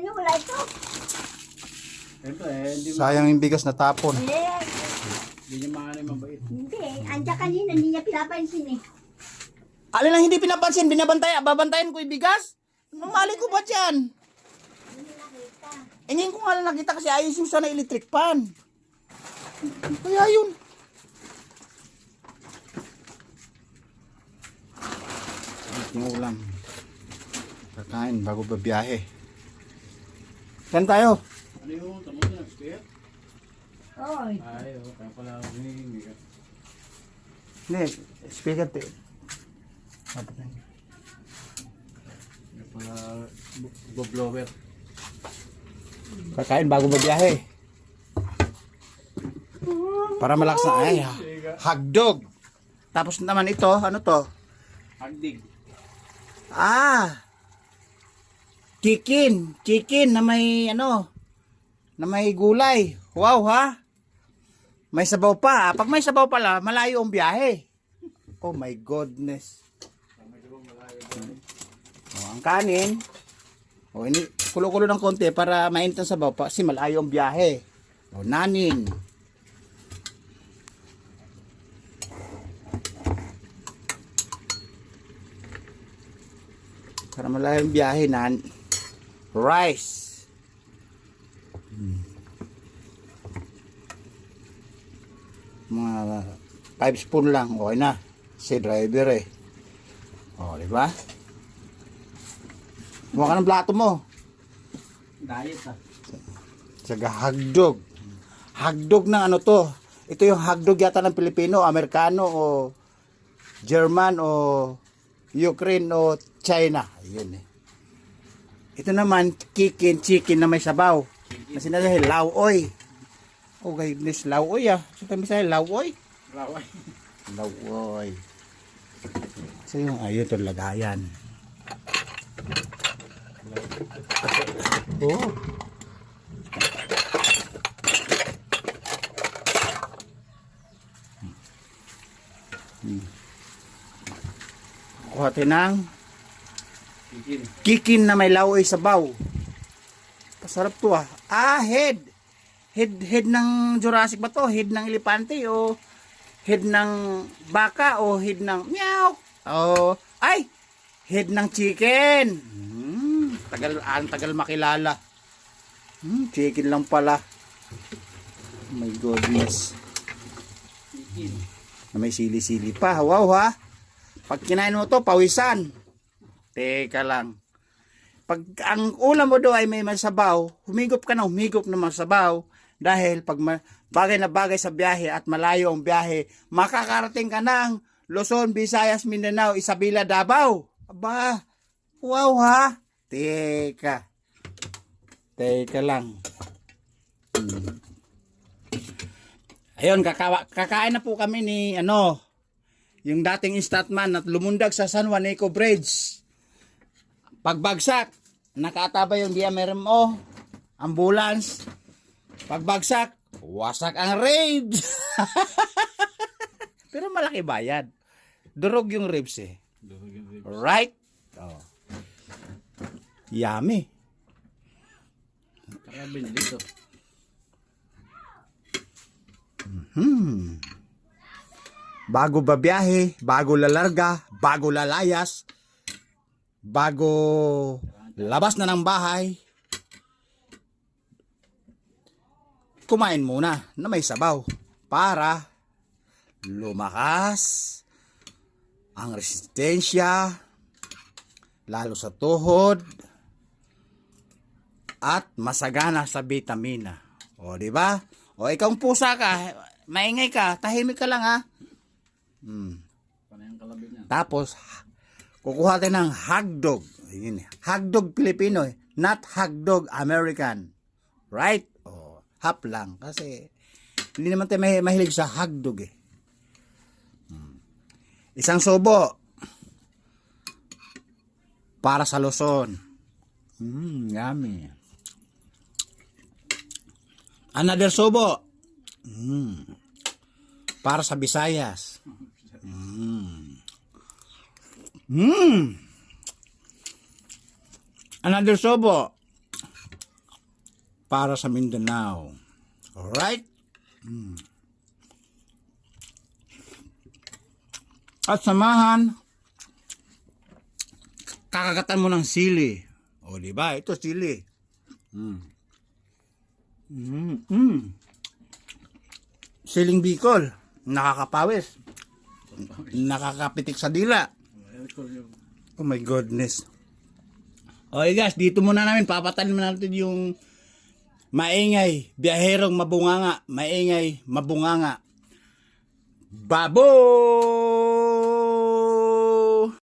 Ano wala ito? Ito eh, hindi Sayang yung bigas na tapon. niya maanay mabait. Hindi eh. Andiyan kanina, hindi niya pinapansin eh. Alin lang hindi pinapansin, babantayan ko yung bigas? Mamali ko ba dyan? Hindi nakita. Ngayon ko nga lang nakita kasi ayos yung sana electric pan. Kaya yun. Yung ulam. Kakain bago babiyahe. Saan tayo? Ano yung tamo na nag-stay? Oy. Ay, kaya pala hinihingi ka. Hindi, speaker. Kaya pala blower. Kakain bago babiyahe. Para malakas na. Ay, hagdog. Tapos naman ito, ano to? Hagdig. Chicken na may na may gulay. Wow ha. May sabaw pa. Pag may sabaw pala, malayo ang biyahe. Oh my goodness. Ang kanin. Ini kulo-kulo ng konti para mainit ang sabaw pa kasi malayo ang biyahe. Nanin. Para malayo ang biyahe, rice. Mga 5 spoon lang, okay na. Si driver eh. O, di ba? Buka ka ng plato mo. Diet ah. Saga hagdog. Hagdog ng ano to? Ito yung hagdog yata ng Pilipino, Amerikano o German o Ukraine o China. Ayun eh. Ito naman, chicken na may sabaw. Na sinasabi, lauoy. Oh goodness, lauoy ah. So kami sa lauoy. Laway. Lauoy. So yung ayun ito lagayan. Oh. Kuha tayo ng Chicken. kikin na may lauoy sabaw. Pasarap to ah. Head. Head ng Jurassic ba to? Head ng elepante o head ng baka o head ng meow? O ay, head ng chicken. Tagal makilala. Chicken lang pala. Oh my goodness. Chicken. Na may sili-sili pa. Wow ha. Pag kinain mo to, pawisan. Teka lang. Pag ang ulam mo do ay may masabaw, humigop ka na humigop ng masabaw. Dahil pag bagay na bagay sa biyahe at malayo ang biyahe, makakarating ka ng Luzon, Visayas, Mindanao, Isabela, Davao. Aba, wow ha. Teka lang. Ayun, kakain na po kami ni yung dating statman at lumundag sa San Juanico Bridge. Pagbagsak, nakatabay yung DMRMO, ambulance. Pagbagsak, wasak ang ribs. Pero malaki bayad. Durog yung ribs eh. Right? Oh. Yummy. Karabin dito. Bago babiyahe, bago lalarga, bago lalayas, bago labas na ng bahay, kumain muna na may sabaw para lumakas ang resistensya lalo sa tuhod at masagana sa vitamina. O di ba? O ikaw pusa ka, maingay ka, tahimik ka lang ha. Panay ang kalabit niya. Tapos kukuha tayo ng hotdog. Ayun, hotdog Filipino, not hotdog American. Right? Oh, half lang kasi hindi naman tayo mahilig sa hotdog eh. Isang subo para sa Luzon. Yummy. Another subo. Para sa Visayas. Another subo para sa Mindanao. Alright? At samahan, kakagatan mo ng sili. O, di ba? Ito sili. Siling Bicol. Nakakapawis. Nakakapitik sa dila. Oh my goodness. Okay guys, dito muna namin. Papatanin natin yung maingay, biyaherong mabunganga. Maingay, mabunganga. Baboy!